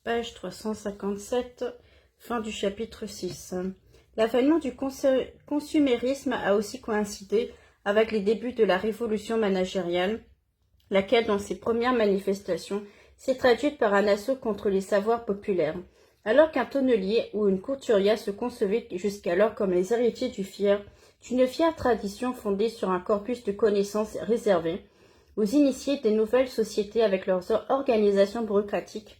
Page 357, fin du chapitre 6. L'avènement du consumérisme a aussi coïncidé avec les débuts de la révolution managériale, laquelle, dans ses premières manifestations, s'est traduite par un assaut contre les savoirs populaires. Alors qu'un tonnelier ou une couturière se concevaient jusqu'alors comme les héritiers d'une fière tradition fondée sur un corpus de connaissances réservé aux initiés des nouvelles sociétés avec leurs organisations bureaucratiques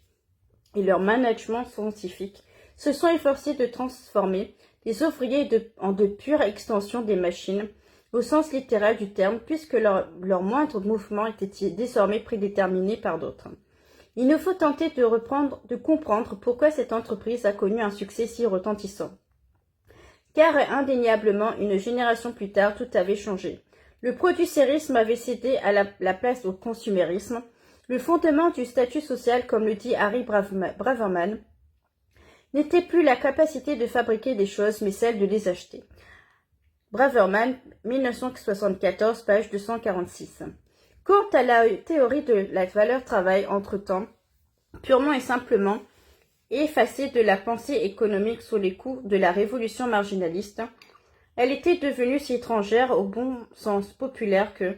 et leur management scientifique, se sont efforcés de transformer les ouvriers en de pures extensions des machines, au sens littéral du terme, puisque leur moindre mouvement était désormais prédéterminé par d'autres. Il nous faut tenter de comprendre pourquoi cette entreprise a connu un succès si retentissant. Car indéniablement, une génération plus tard, tout avait changé. Le producérisme avait cédé à la place au consumérisme. Le fondement du statut social, comme le dit Harry Braverman, n'était plus la capacité de fabriquer des choses, mais celle de les acheter. Braverman, 1974, page 246. Quant à la théorie de la valeur travail, entre-temps, purement et simplement effacée de la pensée économique sous les coups de la révolution marginaliste, elle était devenue si étrangère au bon sens populaire que,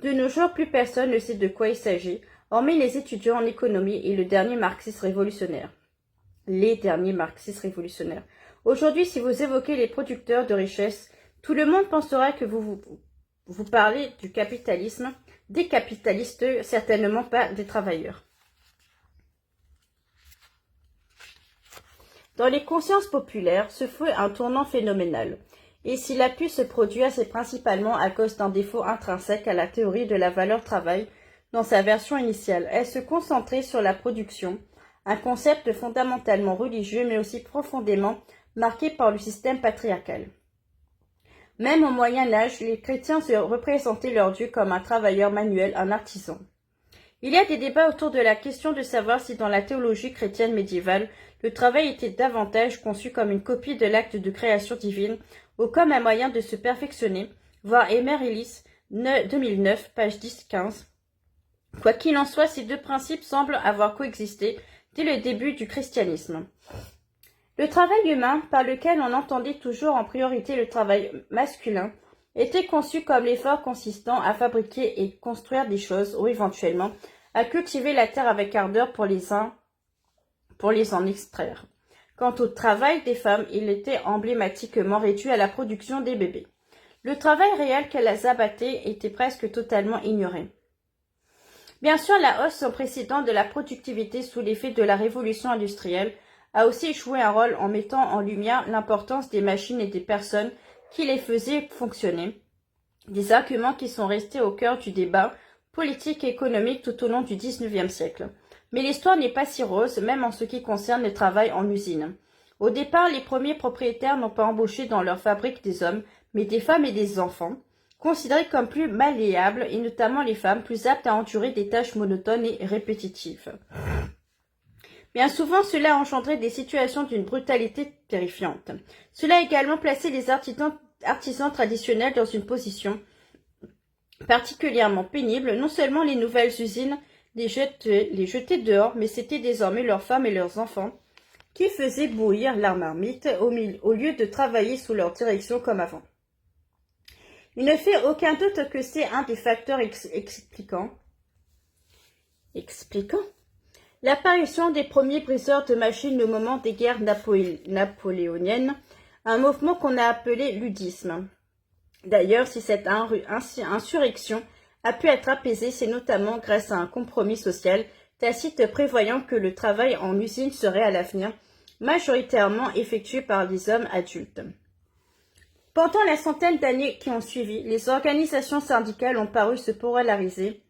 de nos jours, plus personne ne sait de quoi il s'agit, hormis les étudiants en économie et les derniers marxistes révolutionnaires. Aujourd'hui, si vous évoquez les producteurs de richesse, tout le monde pensera que vous parlez du capitalisme, des capitalistes, certainement pas des travailleurs. Dans les consciences populaires, ce fut un tournant phénoménal. Et s'il a pu se produire, c'est principalement à cause d'un défaut intrinsèque à la théorie de la valeur travail dans sa version initiale. Elle se concentrait sur la production, un concept fondamentalement religieux mais aussi profondément marqué par le système patriarcal. Même au Moyen Âge, les chrétiens se représentaient leur Dieu comme un travailleur manuel, un artisan. Il y a des débats autour de la question de savoir si dans la théologie chrétienne médiévale, le travail était davantage conçu comme une copie de l'acte de création divine ou comme un moyen de se perfectionner, voir Emer Ellis, 2009, page 10-15. Quoi qu'il en soit, ces deux principes semblent avoir coexisté dès le début du christianisme. Le travail humain, par lequel on entendait toujours en priorité le travail masculin, était conçu comme l'effort consistant à fabriquer et construire des choses, ou éventuellement à cultiver la terre avec ardeur pour les en extraire. Quant au travail des femmes, il était emblématiquement réduit à la production des bébés. Le travail réel qu'elles abattaient était presque totalement ignoré. Bien sûr, la hausse sans précédent de la productivité sous l'effet de la révolution industrielle a aussi joué un rôle en mettant en lumière l'importance des machines et des personnes qui les faisaient fonctionner, des arguments qui sont restés au cœur du débat politique et économique tout au long du XIXe siècle. Mais l'histoire n'est pas si rose, même en ce qui concerne le travail en usine. Au départ, les premiers propriétaires n'ont pas embauché dans leur fabrique des hommes, mais des femmes et des enfants, considérés comme plus malléables, et notamment les femmes plus aptes à endurer des tâches monotones et répétitives. Bien souvent, cela a engendré des situations d'une brutalité terrifiante. Cela a également placé les artisans traditionnels dans une position particulièrement pénible. Non seulement les nouvelles usines les jetaient dehors, mais c'était désormais leurs femmes et leurs enfants qui faisaient bouillir la marmite au lieu de travailler sous leur direction comme avant. Il ne fait aucun doute que c'est un des facteurs expliquant l'apparition des premiers briseurs de machines au moment des guerres napoléoniennes, un mouvement qu'on a appelé ludisme. D'ailleurs, si cette insurrection a pu être apaisée, c'est notamment grâce à un compromis social tacite prévoyant que le travail en usine serait à l'avenir majoritairement effectué par des hommes adultes. Pendant la centaine d'années qui ont suivi, les organisations syndicales ont paru se polariser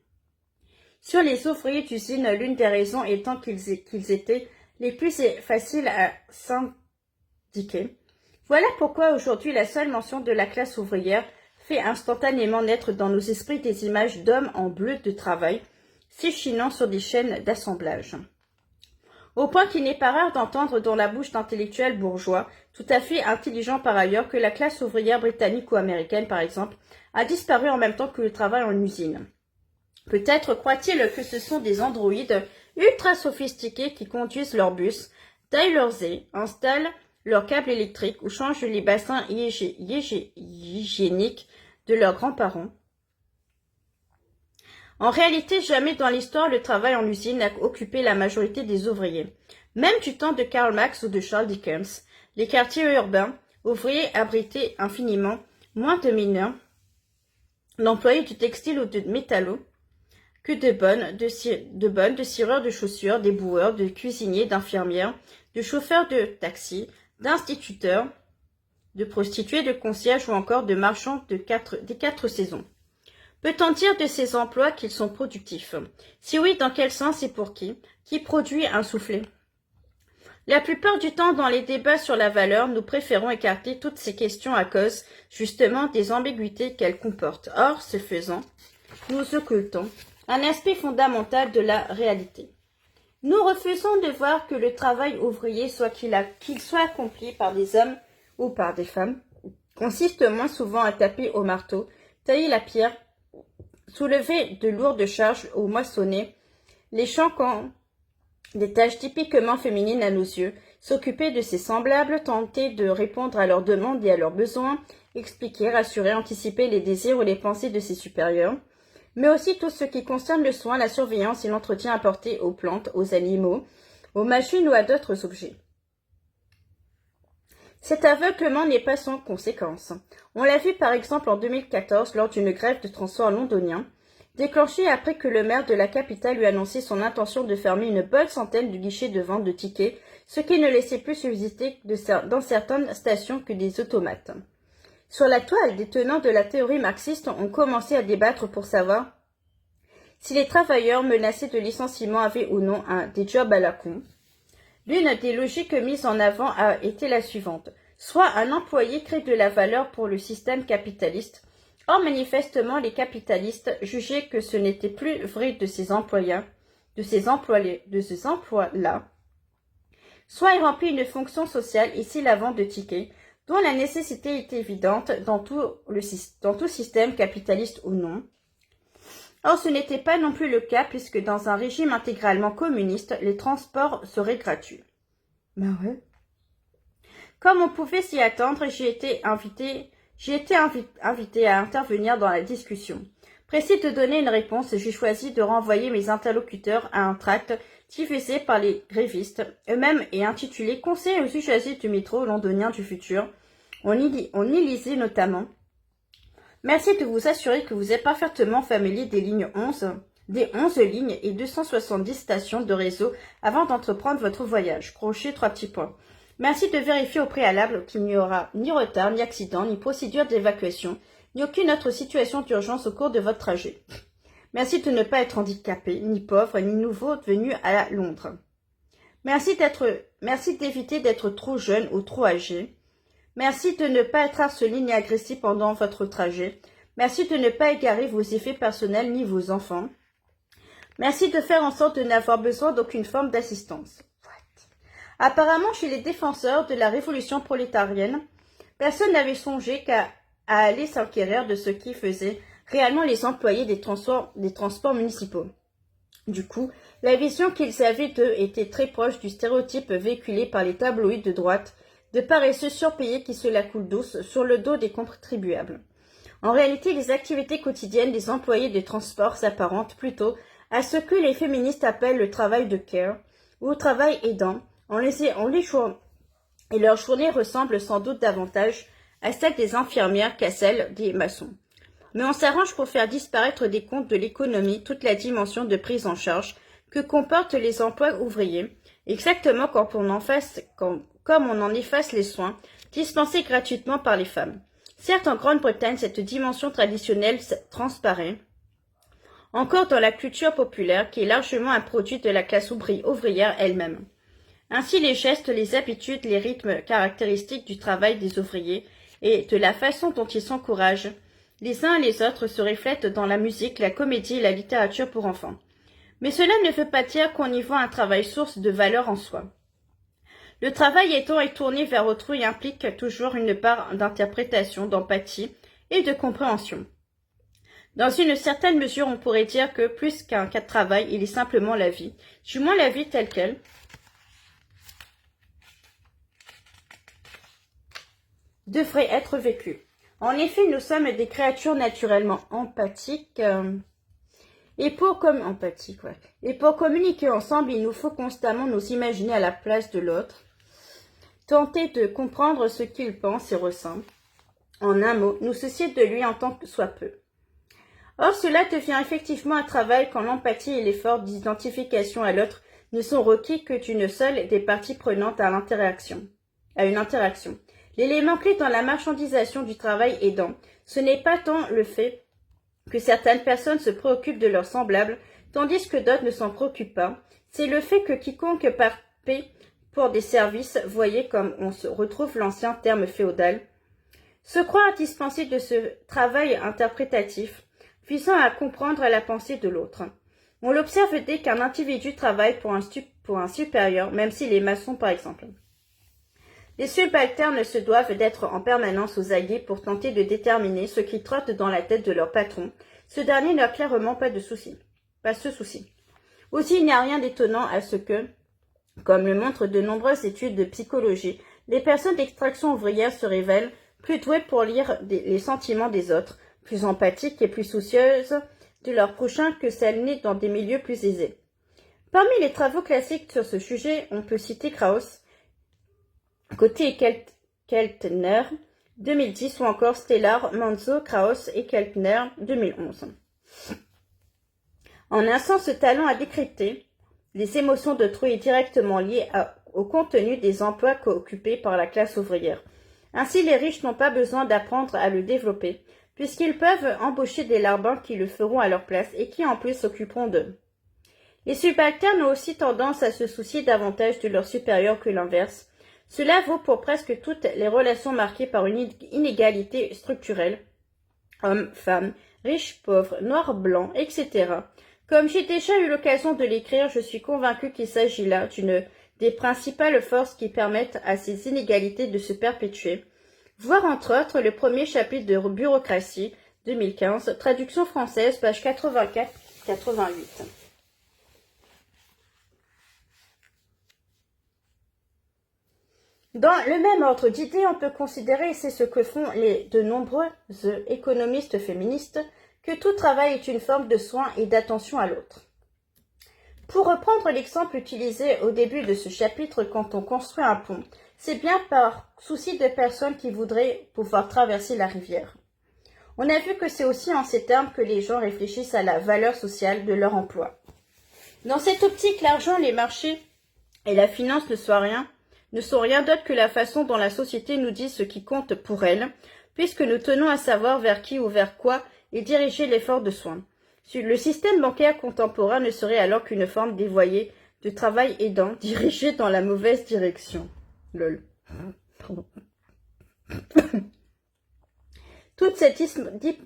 sur les ouvriers d'usine, l'une des raisons étant qu'ils étaient les plus faciles à syndiquer. Voilà pourquoi aujourd'hui la seule mention de la classe ouvrière fait instantanément naître dans nos esprits des images d'hommes en bleu de travail, s'échinant sur des chaînes d'assemblage. Au point qu'il n'est pas rare d'entendre dans la bouche d'intellectuels bourgeois, tout à fait intelligents par ailleurs, que la classe ouvrière britannique ou américaine, par exemple, a disparu en même temps que le travail en usine. Peut-être croient-ils que ce sont des androïdes ultra sophistiqués qui conduisent leurs bus, taillent leurs ais, installent leurs câbles électriques ou changent les bassins hygiéniques de leurs grands-parents. En réalité, jamais dans l'histoire le travail en usine n'a occupé la majorité des ouvriers. Même du temps de Karl Marx ou de Charles Dickens, les quartiers urbains ouvriers abritaient infiniment moins de mineurs, d'employés du textile ou de métallo, que de cireurs de chaussures, d'éboueurs, de cuisiniers, d'infirmières, de chauffeurs de taxi, d'instituteurs, de prostituées, de concierges ou encore de marchands des quatre saisons. Peut-on dire de ces emplois qu'ils sont productifs? Si oui, dans quel sens et pour qui? Qui produit un soufflet? La plupart du temps, dans les débats sur la valeur, nous préférons écarter toutes ces questions à cause, justement, des ambiguïtés qu'elles comportent. Or, ce faisant, nous occultons un aspect fondamental de la réalité. Nous refusons de voir que le travail ouvrier, qu'il soit accompli par des hommes ou par des femmes, consiste moins souvent à taper au marteau, tailler la pierre, soulever de lourdes charges ou moissonner les champs des tâches typiquement féminines à nos yeux, s'occuper de ses semblables, tenter de répondre à leurs demandes et à leurs besoins, expliquer, rassurer, anticiper les désirs ou les pensées de ses supérieurs, mais aussi tout ce qui concerne le soin, la surveillance et l'entretien apporté aux plantes, aux animaux, aux machines ou à d'autres objets. Cet aveuglement n'est pas sans conséquence. On l'a vu par exemple en 2014 lors d'une grève de transport londonien, déclenchée après que le maire de la capitale lui annonçait son intention de fermer une bonne centaine de guichets de vente de tickets, ce qui ne laissait plus subsister dans certaines stations que des automates. Sur la toile, des tenants de la théorie marxiste ont commencé à débattre pour savoir si les travailleurs menacés de licenciement avaient ou non des jobs à la con. L'une des logiques mises en avant a été la suivante. Soit un employé crée de la valeur pour le système capitaliste. Or, manifestement, les capitalistes jugeaient que ce n'était plus vrai de ces emplois-là. Soit il remplit une fonction sociale, ici la vente de tickets, dont la nécessité est évidente dans tout système capitaliste ou non. Or, ce n'était pas non plus le cas puisque dans un régime intégralement communiste, les transports seraient gratuits. Ben ouais. Comme on pouvait s'y attendre, j'ai été invité à intervenir dans la discussion. Pressé de donner une réponse, j'ai choisi de renvoyer mes interlocuteurs à un tract diffusé par les grévistes eux-mêmes et intitulé « Conseil aux usagers du métro londonien du futur ». On y lisait notamment « Merci de vous assurer que vous êtes parfaitement familier des 11 lignes et 270 stations de réseau avant d'entreprendre votre voyage. Crochet 3 petits points. Merci de vérifier au préalable qu'il n'y aura ni retard, ni accident, ni procédure d'évacuation, ni aucune autre situation d'urgence au cours de votre trajet. Merci de ne pas être handicapé, ni pauvre, ni nouveau venu à Londres. Merci d'éviter d'être trop jeune ou trop âgé. Merci de ne pas être harcelé ni agressé pendant votre trajet. Merci de ne pas égarer vos effets personnels ni vos enfants. Merci de faire en sorte de n'avoir besoin d'aucune forme d'assistance. Apparemment, chez les défenseurs de la révolution prolétarienne, personne n'avait songé à aller s'enquérir de ce qui faisait réellement les employés des transports municipaux. Du coup, la vision qu'ils avaient d'eux était très proche du stéréotype véhiculé par les tabloïds de droite, de paresseux surpayés qui se la coulent douce sur le dos des contribuables. En réalité, les activités quotidiennes des employés des transports s'apparentent plutôt à ce que les féministes appellent le travail de care ou travail aidant, et leur journée ressemble sans doute davantage à celle des infirmières qu'à celle des maçons. Mais on s'arrange pour faire disparaître des comptes de l'économie toute la dimension de prise en charge que comportent les emplois ouvriers, exactement comme on en efface les soins dispensés gratuitement par les femmes. Certes, en Grande-Bretagne, cette dimension traditionnelle transparaît encore dans la culture populaire qui est largement un produit de la classe ouvrière elle-même. Ainsi, les gestes, les habitudes, les rythmes caractéristiques du travail des ouvriers et de la façon dont ils s'encouragent les uns et les autres se reflètent dans la musique, la comédie et la littérature pour enfants. Mais cela ne veut pas dire qu'on y voit un travail source de valeur en soi. Le travail étant et tourné vers autrui implique toujours une part d'interprétation, d'empathie et de compréhension. Dans une certaine mesure, on pourrait dire que plus qu'un cas de travail, il est simplement la vie. Du moins la vie telle qu'elle devrait être vécue. En effet, nous sommes des créatures naturellement empathiques. Et pour communiquer ensemble, il nous faut constamment nous imaginer à la place de l'autre, tenter de comprendre ce qu'il pense et ressent. En un mot, nous soucier de lui en tant que soit peu. Or, cela devient effectivement un travail quand l'empathie et l'effort d'identification à l'autre ne sont requis que d'une seule des parties prenantes à une interaction. L'élément clé dans la marchandisation du travail aidant, ce n'est pas tant le fait que certaines personnes se préoccupent de leurs semblables, tandis que d'autres ne s'en préoccupent pas, c'est le fait que quiconque paie pour des services, voyez comme on se retrouve l'ancien terme féodal, se croit dispensé de ce travail interprétatif, visant à comprendre la pensée de l'autre. On l'observe dès qu'un individu travaille pour un supérieur, même s'il est maçon par exemple. Les subalternes se doivent d'être en permanence aux aguets pour tenter de déterminer ce qui trotte dans la tête de leur patron. Ce dernier n'a clairement pas ce souci. Aussi, il n'y a rien d'étonnant à ce que, comme le montrent de nombreuses études de psychologie, les personnes d'extraction ouvrière se révèlent plus douées pour lire les sentiments des autres, plus empathiques et plus soucieuses de leur prochain que celles nées dans des milieux plus aisés. Parmi les travaux classiques sur ce sujet, on peut citer Krauss, Coté et Keltner, 2010, ou encore Stellar, Manzo, Krauss et Keltner, 2011. En un sens, ce talent à décrypter les émotions d'autrui est directement lié au contenu des emplois occupés par la classe ouvrière. Ainsi, les riches n'ont pas besoin d'apprendre à le développer, puisqu'ils peuvent embaucher des larbins qui le feront à leur place et qui en plus s'occuperont d'eux. Les subalternes ont aussi tendance à se soucier davantage de leurs supérieurs que l'inverse. Cela vaut pour presque toutes les relations marquées par une inégalité structurelle, hommes, femmes, riches, pauvres, noirs, blancs, etc. Comme j'ai déjà eu l'occasion de l'écrire, je suis convaincue qu'il s'agit là d'une des principales forces qui permettent à ces inégalités de se perpétuer. Voir entre autres le premier chapitre de Bureaucratie, 2015, traduction française, page 84-88. Dans le même ordre d'idées, on peut considérer, et c'est ce que font de nombreuses économistes féministes, que tout travail est une forme de soin et d'attention à l'autre. Pour reprendre l'exemple utilisé au début de ce chapitre, quand on construit un pont, c'est bien par souci de personnes qui voudraient pouvoir traverser la rivière. On a vu que c'est aussi en ces termes que les gens réfléchissent à la valeur sociale de leur emploi. Dans cette optique, l'argent, les marchés et la finance ne sont rien d'autre que la façon dont la société nous dit ce qui compte pour elle, puisque nous tenons à savoir vers qui ou vers quoi est dirigé l'effort de soin. Le système bancaire contemporain ne serait alors qu'une forme dévoyée de travail aidant, dirigé dans la mauvaise direction. Lol. Toute cette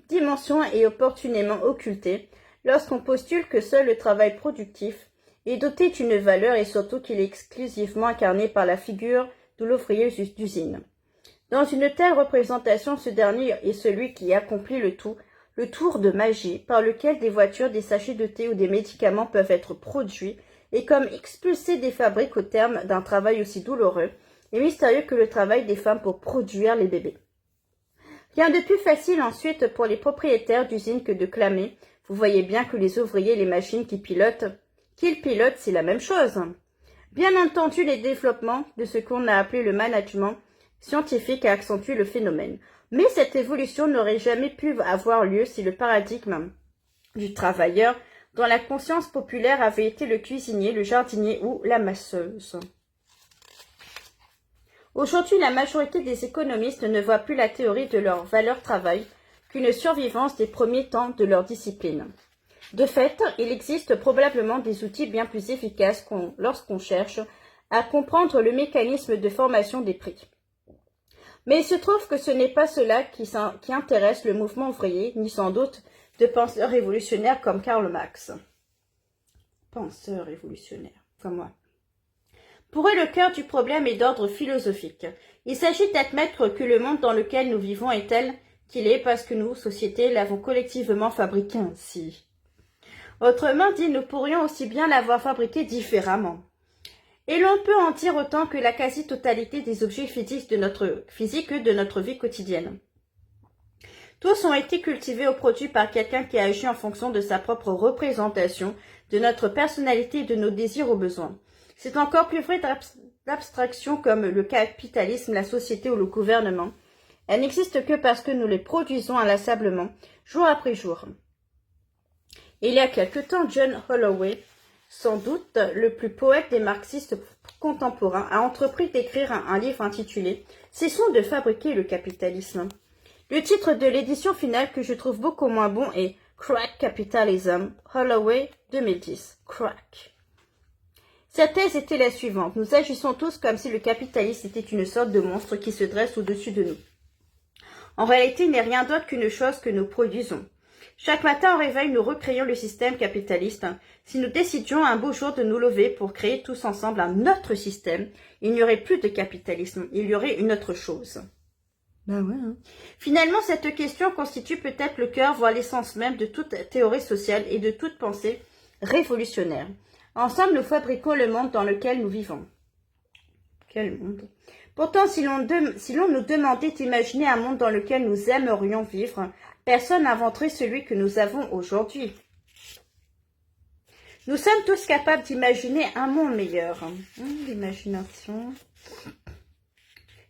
dimension est opportunément occultée lorsqu'on postule que seul le travail productif est doté d'une valeur et surtout qu'il est exclusivement incarné par la figure de l'ouvrier d'usine. Dans une telle représentation, ce dernier est celui qui accomplit le tour de magie par lequel des voitures, des sachets de thé ou des médicaments peuvent être produits et comme expulsés des fabriques au terme d'un travail aussi douloureux et mystérieux que le travail des femmes pour produire les bébés. Rien de plus facile ensuite pour les propriétaires d'usines que de clamer. Vous voyez bien que les ouvriers et les machines qu'ils pilotent, c'est la même chose. Bien entendu, les développements de ce qu'on a appelé le management scientifique a accentué le phénomène. Mais cette évolution n'aurait jamais pu avoir lieu si le paradigme du travailleur dans la conscience populaire avait été le cuisinier, le jardinier ou la masseuse. Aujourd'hui, la majorité des économistes ne voient plus la théorie de leur valeur travail qu'une survivance des premiers temps de leur discipline. De fait, il existe probablement des outils bien plus efficaces lorsqu'on cherche à comprendre le mécanisme de formation des prix. Mais il se trouve que ce n'est pas cela qui intéresse le mouvement ouvrier, ni sans doute de penseurs révolutionnaires comme Karl Marx. Penseurs révolutionnaires, comme moi. Pour eux, le cœur du problème est d'ordre philosophique. Il s'agit d'admettre que le monde dans lequel nous vivons est tel qu'il est parce que nous, société, l'avons collectivement fabriqué ainsi. Autrement dit, nous pourrions aussi bien l'avoir fabriqué différemment. Et l'on peut en dire autant que la quasi-totalité des objets physiques de notre vie quotidienne. Tous ont été cultivés ou produits par quelqu'un qui a agi en fonction de sa propre représentation, de notre personnalité et de nos désirs ou besoins. C'est encore plus vrai d'abstractions comme le capitalisme, la société ou le gouvernement. Elles n'existent que parce que nous les produisons inlassablement, jour après jour. Il y a quelque temps, John Holloway, sans doute le plus poète des marxistes contemporains, a entrepris d'écrire un livre intitulé « Cessons de fabriquer le capitalisme ». Le titre de l'édition finale que je trouve beaucoup moins bon est « Crack Capitalism », Holloway 2010. Crack. Sa thèse était la suivante. Nous agissons tous comme si le capitalisme était une sorte de monstre qui se dresse au-dessus de nous. En réalité, il n'est rien d'autre qu'une chose que nous produisons. Chaque matin au réveil, nous recréons le système capitaliste. Si nous décidions un beau jour de nous lever pour créer tous ensemble un autre système, il n'y aurait plus de capitalisme, il y aurait une autre chose. Ben ouais, hein. Finalement, cette question constitue peut-être le cœur, voire l'essence même de toute théorie sociale et de toute pensée révolutionnaire. Ensemble, nous fabriquons le monde dans lequel nous vivons. Quel monde? Pourtant, si l'on nous demandait d'imaginer un monde dans lequel nous aimerions vivre, personne n'inventerait celui que nous avons aujourd'hui. Nous sommes tous capables d'imaginer un monde meilleur. L'imagination.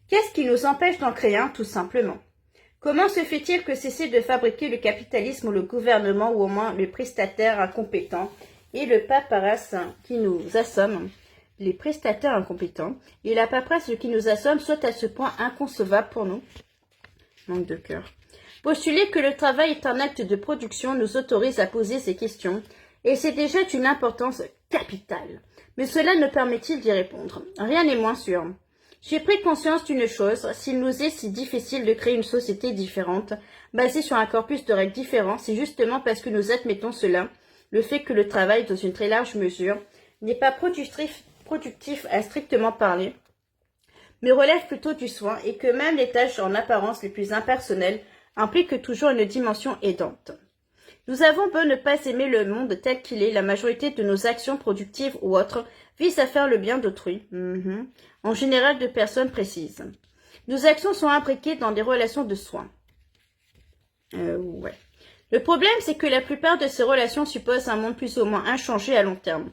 Qu'est-ce qui nous empêche d'en créer un, tout simplement? Comment se fait-il que cesser de fabriquer le capitalisme ou le gouvernement, ou au moins le prestataire incompétent, et le paperasse qui nous assomme, les prestataires incompétents, et la paperasse qui nous assomme, soit à ce point inconcevable pour nous? Manque de cœur. Postuler que le travail est un acte de production nous autorise à poser ces questions, et c'est déjà d'une importance capitale. Mais cela ne permet-il d'y répondre? Rien n'est moins sûr. J'ai pris conscience d'une chose, s'il nous est si difficile de créer une société différente, basée sur un corpus de règles différents, c'est justement parce que nous admettons cela, le fait que le travail, dans une très large mesure, n'est pas productif à strictement parler, mais relève plutôt du soin, et que même les tâches en apparence les plus impersonnelles impliquent toujours une dimension aidante. Nous avons beau ne pas aimer le monde tel qu'il est, la majorité de nos actions productives ou autres visent à faire le bien d'autrui, en général de personnes précises. Nos actions sont imbriquées dans des relations de soins. Ouais. Le problème, c'est que la plupart de ces relations supposent un monde plus ou moins inchangé à long terme.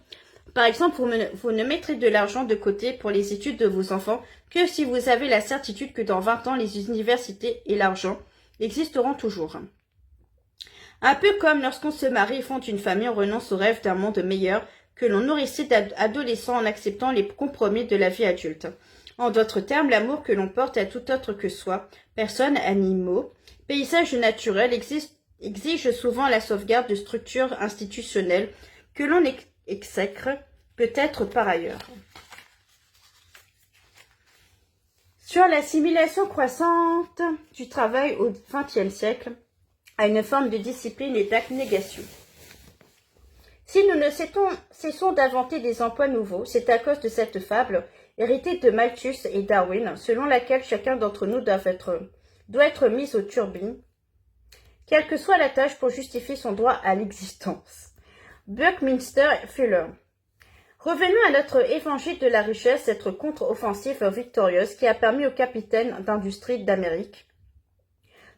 Par exemple, vous ne mettrez de l'argent de côté pour les études de vos enfants que si vous avez la certitude que dans 20 ans, les universités et l'argent existeront toujours. Un peu comme lorsqu'on se marie et fonde une famille, on renonce au rêve d'un monde meilleur que l'on nourrissait d'adolescents en acceptant les compromis de la vie adulte. En d'autres termes, l'amour que l'on porte à tout autre que soi, personnes, animaux, paysages naturels, exige souvent la sauvegarde de structures institutionnelles que l'on exècre peut-être par ailleurs. Sur l'assimilation croissante du travail au XXe siècle, à une forme de discipline et d'abnégation. Si nous ne cessons d'inventer des emplois nouveaux, c'est à cause de cette fable, héritée de Malthus et Darwin, selon laquelle chacun d'entre nous doit être mis aux turbines, quelle que soit la tâche pour justifier son droit à l'existence. Buckminster Fuller. Revenons à notre évangile de la richesse, cette contre-offensive victorieuse qui a permis aux capitaines d'industrie d'Amérique,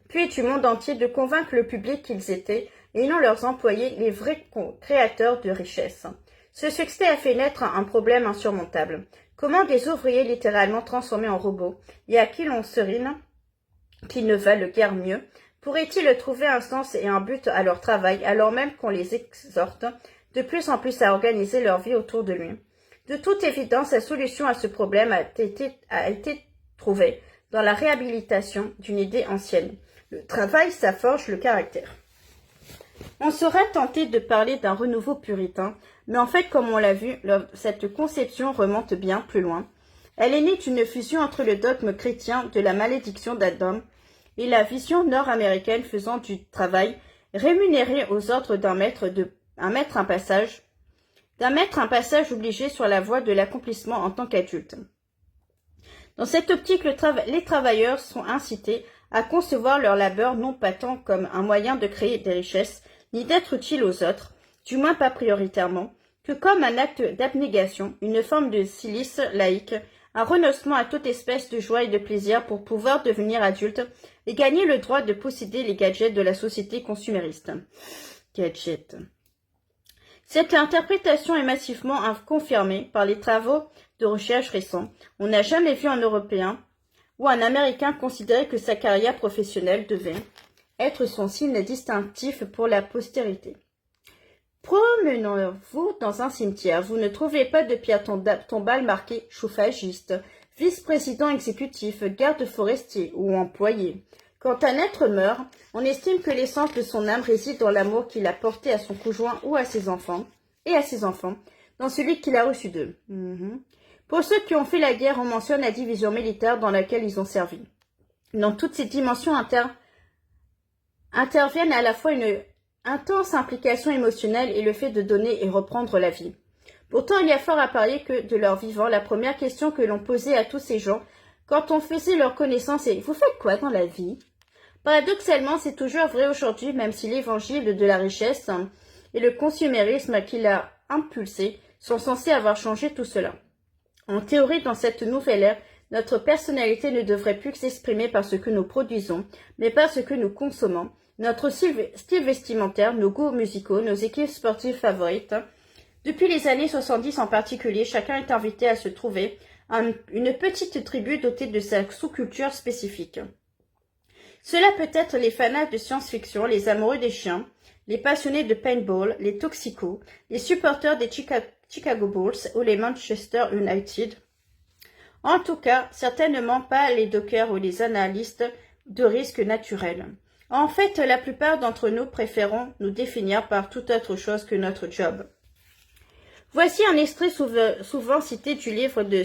puis du monde entier, de convaincre le public qu'ils étaient, et non leurs employés, les vrais créateurs de richesse. Ce succès a fait naître un problème insurmontable. Comment des ouvriers littéralement transformés en robots, et à qui l'on serine, qui ne valent guère mieux, pourraient-ils trouver un sens et un but à leur travail, alors même qu'on les exhorte de plus en plus à organiser leur vie autour de lui? De toute évidence, la solution à ce problème a été trouvée dans la réhabilitation d'une idée ancienne. Le travail, ça forge le caractère. On serait tenté de parler d'un renouveau puritain, mais en fait, comme on l'a vu, cette conception remonte bien plus loin. Elle est née d'une fusion entre le dogme chrétien de la malédiction d'Adam et la vision nord-américaine faisant du travail rémunéré aux ordres d'un maître un passage obligé sur la voie de l'accomplissement en tant qu'adulte. Dans cette optique, les travailleurs sont incités à concevoir leur labeur non pas tant comme un moyen de créer des richesses, ni d'être utile aux autres, du moins pas prioritairement, que comme un acte d'abnégation, une forme de cilice laïque, un renoncement à toute espèce de joie et de plaisir pour pouvoir devenir adulte et gagner le droit de posséder les gadgets de la société consumériste. Gadgets. Cette interprétation est massivement confirmée par les travaux de recherche récents. On n'a jamais vu un Européen ou un Américain considérer que sa carrière professionnelle devait être son signe distinctif pour la postérité. Promenons-vous dans un cimetière. Vous ne trouvez pas de pierre tombale marquée chauffagiste, vice-président exécutif, garde forestier ou employé. Quand un être meurt, on estime que l'essence de son âme réside dans l'amour qu'il a porté à son conjoint ou à ses enfants, dans celui qu'il a reçu d'eux. Pour ceux qui ont fait la guerre, on mentionne la division militaire dans laquelle ils ont servi. Dans toutes ces dimensions interviennent à la fois une intense implication émotionnelle et le fait de donner et reprendre la vie. Pourtant, il y a fort à parier que, de leur vivant, la première question que l'on posait à tous ces gens, quand on faisait leur connaissance, est « Vous faites quoi dans la vie ?» Paradoxalement, c'est toujours vrai aujourd'hui, même si l'évangile de la richesse et le consumérisme qui l'a impulsé sont censés avoir changé tout cela. En théorie, dans cette nouvelle ère, notre personnalité ne devrait plus s'exprimer par ce que nous produisons, mais par ce que nous consommons, notre style vestimentaire, nos goûts musicaux, nos équipes sportives favorites. Depuis les années 70 en particulier, chacun est invité à se trouver une petite tribu dotée de sa sous-culture spécifique. Cela peut être les fanats de science-fiction, les amoureux des chiens, les passionnés de paintball, les toxicos, les supporters des Chicago Bulls ou les Manchester United. En tout cas, certainement pas les dockers ou les analystes de risques naturels. En fait, la plupart d'entre nous préférons nous définir par toute autre chose que notre job. Voici un extrait souvent cité du livre de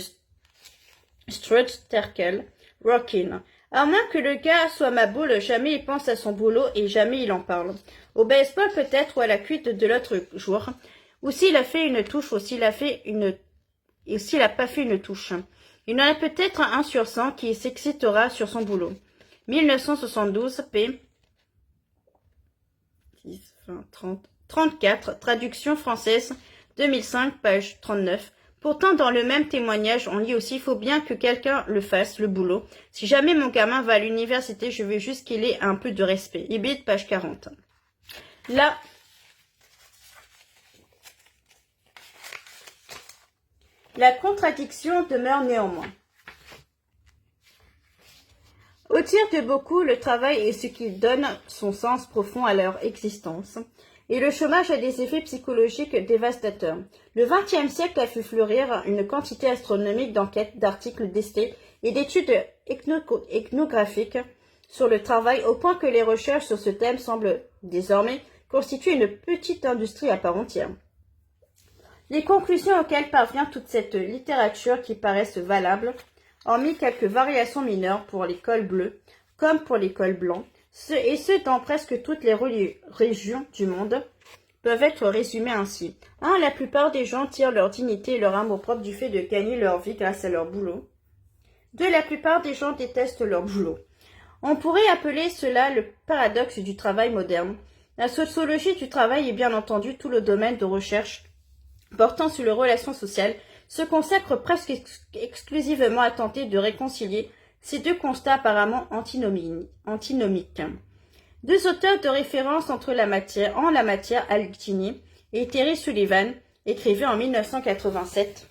Stuart Terkel, Rockin'. À moins que le gars soit ma boule, jamais il pense à son boulot et jamais il en parle. Au baseball peut-être ou à la cuite de l'autre jour, ou s'il a fait une touche ou s'il n'a pas fait une touche. Il y en a peut-être un sur 100 qui s'excitera sur son boulot. 1972, p. 10, 20, 30, 34, traduction française, 2005, page 39. Pourtant, dans le même témoignage, on lit aussi « Faut bien que quelqu'un le fasse, le boulot. Si jamais mon gamin va à l'université, je veux juste qu'il ait un peu de respect. » Ibid, page 40. Là, la contradiction demeure néanmoins. Au tir de beaucoup, le travail est ce qui donne son sens profond à leur existence. Et le chômage a des effets psychologiques dévastateurs. Le XXe siècle a fait fleurir une quantité astronomique d'enquêtes, d'articles d'essais et d'études ethnographiques sur le travail, au point que les recherches sur ce thème semblent désormais constituer une petite industrie à part entière. Les conclusions auxquelles parvient toute cette littérature qui paraissent valables, hormis quelques variations mineures pour les cols bleus, comme pour les cols blancs, et ce dans presque toutes les régions du monde, peuvent être résumés ainsi. 1. La plupart des gens tirent leur dignité et leur amour-propre du fait de gagner leur vie grâce à leur boulot. 2. La plupart des gens détestent leur boulot. On pourrait appeler cela le paradoxe du travail moderne. La sociologie du travail est bien entendu tout le domaine de recherche portant sur les relations sociales, se consacre presque exclusivement à tenter de réconcilier ces deux constats apparemment antinomiques. Deux auteurs de référence en la matière, Al-Gini et Terry Sullivan, écrivaient en 1987.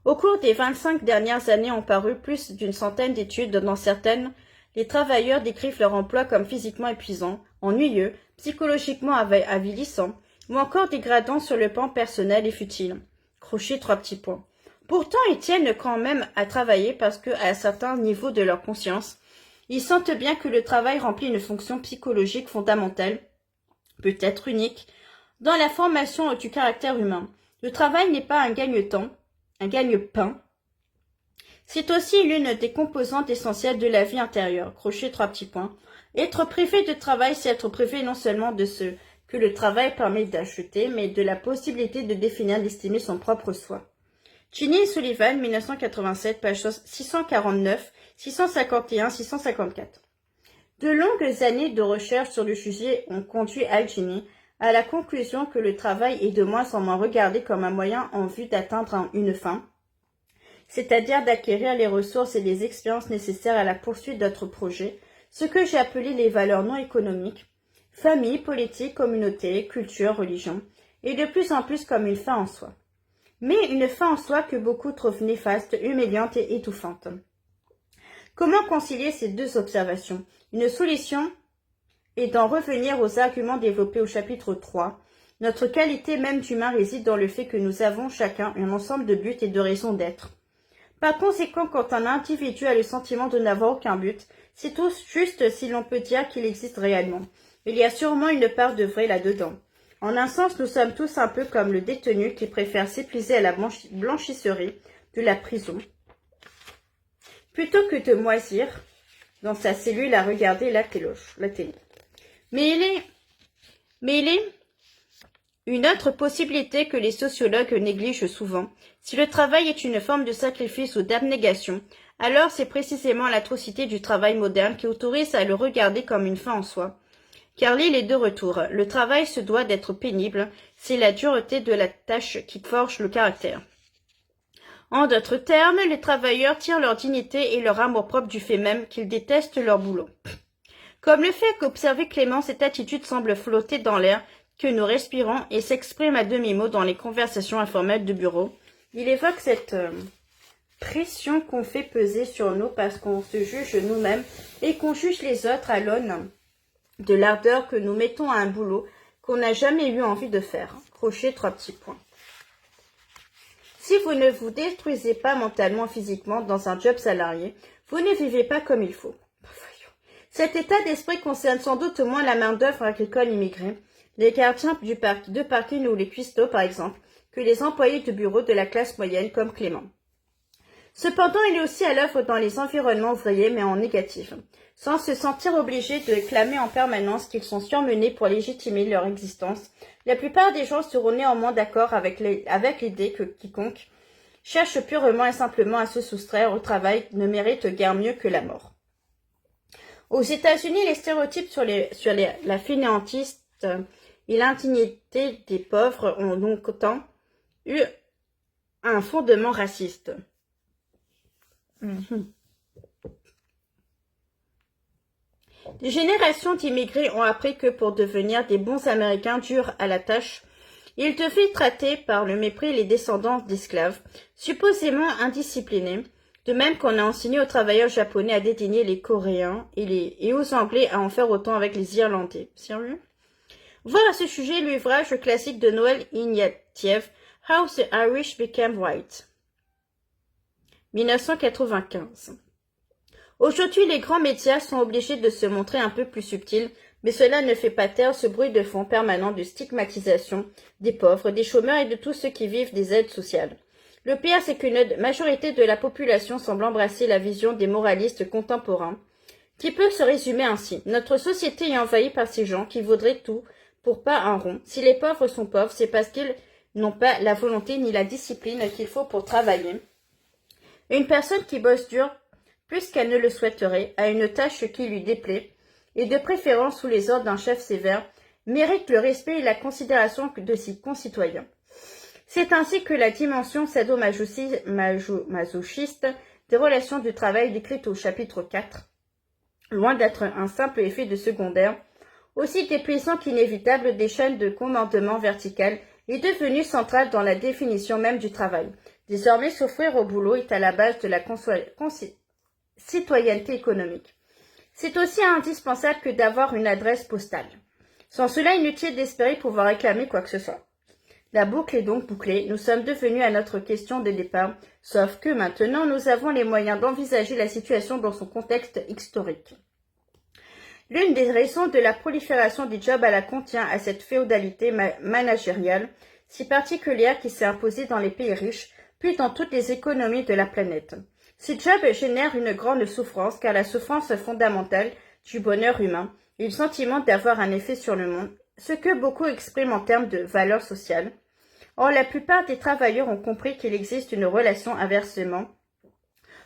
Au cours des 25 dernières années ont paru plus d'une centaine d'études. Dans certaines, les travailleurs décrivent leur emploi comme physiquement épuisant, ennuyeux, psychologiquement avilissant, ou encore dégradant sur le plan personnel et futile. Crochet 3 petits points. Pourtant, ils tiennent quand même à travailler parce que, à un certain niveau de leur conscience, ils sentent bien que le travail remplit une fonction psychologique fondamentale, peut-être unique, dans la formation du caractère humain. Le travail n'est pas un gagne-temps, un gagne-pain. C'est aussi l'une des composantes essentielles de la vie intérieure. Crochet 3 petits points. Être privé de travail, c'est être privé non seulement de ce que le travail permet d'acheter, mais de la possibilité de définir, d'estimer son propre soi. Ginny et Sullivan, 1987, page 649, 651, 654. De longues années de recherche sur le sujet ont conduit Al Ginny à la conclusion que le travail est de moins en moins regardé comme un moyen en vue d'atteindre une fin, c'est-à-dire d'acquérir les ressources et les expériences nécessaires à la poursuite d'autres projets, ce que j'ai appelé les valeurs non économiques, famille, politique, communauté, culture, religion, et de plus en plus comme une fin en soi. Mais une fin en soi que beaucoup trouvent néfaste, humiliante et étouffante. Comment concilier ces deux observations? Une solution est d'en revenir aux arguments développés au chapitre 3. Notre qualité même d'humain réside dans le fait que nous avons chacun un ensemble de buts et de raisons d'être. Par conséquent, quand un individu a le sentiment de n'avoir aucun but, c'est tout juste si l'on peut dire qu'il existe réellement. Il y a sûrement une part de vrai là-dedans. En un sens, nous sommes tous un peu comme le détenu qui préfère s'épuiser à la blanchisserie de la prison, plutôt que de moisir dans sa cellule à regarder la télé. Mais il est une autre possibilité que les sociologues négligent souvent. Si le travail est une forme de sacrifice ou d'abnégation, alors c'est précisément l'atrocité du travail moderne qui autorise à le regarder comme une fin en soi. Car l'île est de retour. Le travail se doit d'être pénible, c'est la dureté de la tâche qui forge le caractère. En d'autres termes, les travailleurs tirent leur dignité et leur amour-propre du fait même qu'ils détestent leur boulot. Comme le fait qu'observer Clément, cette attitude semble flotter dans l'air que nous respirons et s'exprime à demi-mot dans les conversations informelles de bureau. Il évoque cette pression qu'on fait peser sur nous parce qu'on se juge nous-mêmes et qu'on juge les autres à l'aune de l'ardeur que nous mettons à un boulot qu'on n'a jamais eu envie de faire. Crochet, 3 petits points. Si vous ne vous détruisez pas mentalement, physiquement dans un job salarié, vous ne vivez pas comme il faut. Cet état d'esprit concerne sans doute moins la main-d'œuvre agricole immigrée, les gardiens de parking ou les cuistots par exemple, que les employés de bureau de la classe moyenne comme Clément. Cependant, il est aussi à l'œuvre dans les environnements ouvriers, mais en négatif, sans se sentir obligés de clamer en permanence qu'ils sont surmenés pour légitimer leur existence. La plupart des gens seront néanmoins d'accord avec l'idée que quiconque cherche purement et simplement à se soustraire au travail ne mérite guère mieux que la mort. Aux États-Unis, les stéréotypes sur la fainéantise et l'indignité des pauvres ont donc autant eu un fondement raciste. Des générations d'immigrés ont appris que pour devenir des bons Américains durs à la tâche, ils devaient traiter par le mépris les descendants d'esclaves, supposément indisciplinés, de même qu'on a enseigné aux travailleurs japonais à dédaigner les Coréens et aux Anglais à en faire autant avec les Irlandais. Sérieux? Voir à ce sujet l'ouvrage classique de Noël Ignatieff, How the Irish Became White, 1995. Aujourd'hui, les grands médias sont obligés de se montrer un peu plus subtils, mais cela ne fait pas taire ce bruit de fond permanent de stigmatisation des pauvres, des chômeurs et de tous ceux qui vivent des aides sociales. Le pire, c'est qu'une majorité de la population semble embrasser la vision des moralistes contemporains, qui peut se résumer ainsi. Notre société est envahie par ces gens qui voudraient tout pour pas un rond. Si les pauvres sont pauvres, c'est parce qu'ils n'ont pas la volonté ni la discipline qu'il faut pour travailler. Une personne qui bosse dur, plus qu'elle ne le souhaiterait, a une tâche qui lui déplaît, et de préférence sous les ordres d'un chef sévère, mérite le respect et la considération de ses concitoyens. C'est ainsi que la dimension sadomasochiste des relations du travail décrite au chapitre 4, loin d'être un simple effet de secondaire, aussi déplaisant qu'inévitable des chaînes de commandement verticales, est devenue centrale dans la définition même du travail. Désormais, s'offrir au boulot est à la base de la citoyenneté économique. C'est aussi indispensable que d'avoir une adresse postale. Sans cela, inutile d'espérer pouvoir réclamer quoi que ce soit. La boucle est donc bouclée, nous sommes devenus à notre question de départ, sauf que maintenant nous avons les moyens d'envisager la situation dans son contexte historique. L'une des raisons de la prolifération des jobs à la con tient à cette féodalité managériale si particulière qui s'est imposée dans les pays riches, puis dans toutes les économies de la planète. Ces jobs génèrent une grande souffrance, car la souffrance fondamentale du bonheur humain est le sentiment d'avoir un effet sur le monde, ce que beaucoup expriment en termes de valeur sociale. Or, la plupart des travailleurs ont compris qu'il existe une relation inversement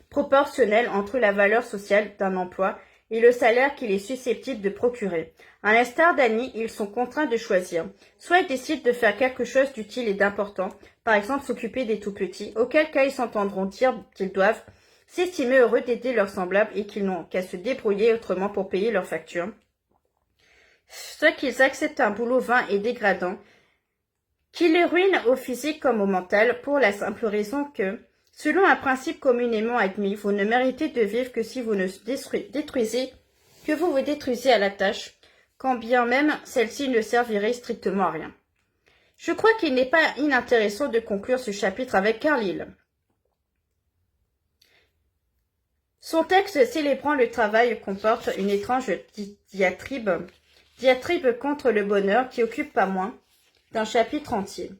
proportionnelle entre la valeur sociale d'un emploi et le salaire qu'il est susceptible de procurer. À l'instar d'Annie, ils sont contraints de choisir. Soit ils décident de faire quelque chose d'utile et d'important, par exemple s'occuper des tout-petits, auquel cas ils s'entendront dire qu'ils doivent s'estimer heureux d'aider leurs semblables et qu'ils n'ont qu'à se débrouiller autrement pour payer leurs factures. Soit qu'ils acceptent un boulot vain et dégradant, qui les ruine au physique comme au mental, pour la simple raison que, selon un principe communément admis, vous ne méritez de vivre que si vous ne vous détruisez à la tâche, quand bien même celle-ci ne servirait strictement à rien. Je crois qu'il n'est pas inintéressant de conclure ce chapitre avec Carlyle. Son texte célébrant le travail comporte une étrange diatribe contre le bonheur qui occupe pas moins d'un chapitre entier.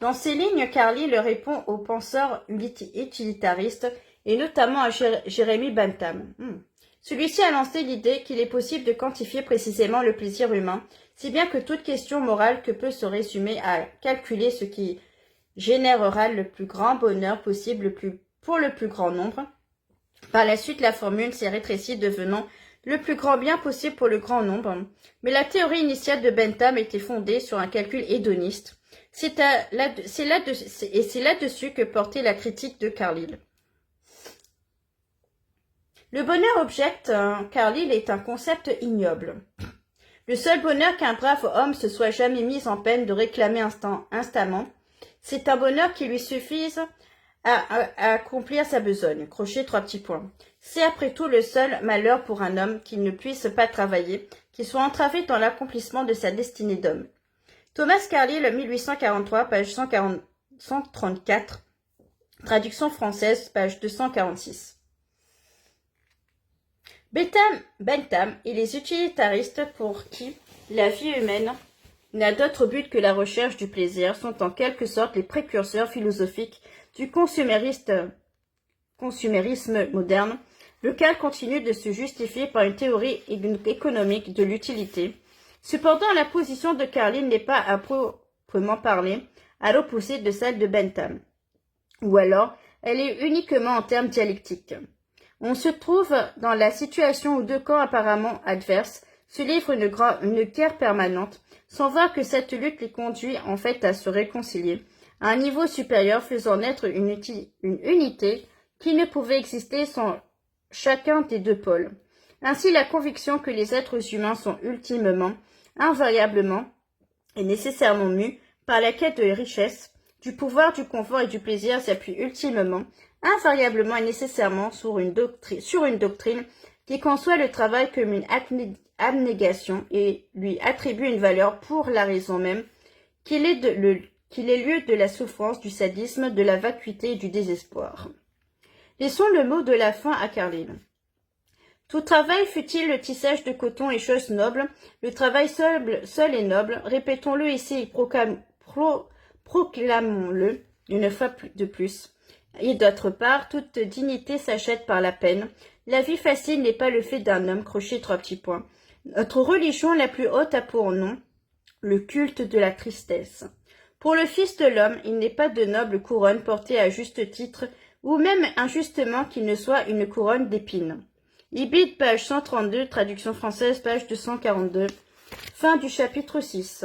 Dans ces lignes, Carlyle répond aux penseurs utilitaristes et notamment à Jeremy Bentham. Celui-ci a lancé l'idée qu'il est possible de quantifier précisément le plaisir humain, si bien que toute question morale que peut se résumer à calculer ce qui générera le plus grand bonheur possible pour le plus grand nombre. Par la suite, la formule s'est rétrécie, devenant le plus grand bien possible pour le grand nombre. Mais la théorie initiale de Bentham était fondée sur un calcul hédoniste. C'est là-dessus que portait la critique de Carlyle. Le bonheur, objecte Carlyle, est un concept ignoble. Le seul bonheur qu'un brave homme se soit jamais mis en peine de réclamer instamment, c'est un bonheur qui lui suffise à accomplir sa besogne. Crochet, 3 petits points. C'est après tout le seul malheur pour un homme qui ne puisse pas travailler, qui soit entravé dans l'accomplissement de sa destinée d'homme. Thomas Carlyle, 1843, page 134, traduction française, page 246. Bentham et les utilitaristes pour qui la vie humaine n'a d'autre but que la recherche du plaisir sont en quelque sorte les précurseurs philosophiques du consumérisme moderne, lequel continue de se justifier par une théorie économique de l'utilité. Cependant, la position de Carlyle n'est pas à proprement parler à l'opposé de celle de Bentham, ou alors elle est uniquement en termes dialectiques. On se trouve dans la situation où deux camps apparemment adverses se livrent une guerre permanente, sans voir que cette lutte les conduit en fait à se réconcilier, à un niveau supérieur faisant naître une unité qui ne pouvait exister sans chacun des deux pôles. Ainsi, la conviction que les êtres humains sont ultimement, invariablement et nécessairement mus par la quête de richesse, du pouvoir, du confort et du plaisir s'appuie ultimement, invariablement et nécessairement sur une doctrine qui conçoit le travail comme une abnégation et lui attribue une valeur pour la raison même qu'il est lieu de la souffrance, du sadisme, de la vacuité et du désespoir. Laissons le mot de la fin à Carlyle. Tout travail, fût-il le tissage de coton et chose noble, le travail seul est noble, répétons-le ici et proclamons-le une fois de plus. Et d'autre part, toute dignité s'achète par la peine. La vie facile n'est pas le fait d'un homme, crochet, 3 petits points. Notre religion la plus haute a pour nom le culte de la tristesse. Pour le Fils de l'homme, il n'est pas de noble couronne portée à juste titre, ou même injustement qu'il ne soit une couronne d'épines. Ibid, page 132, traduction française, page 242. Fin du chapitre 6.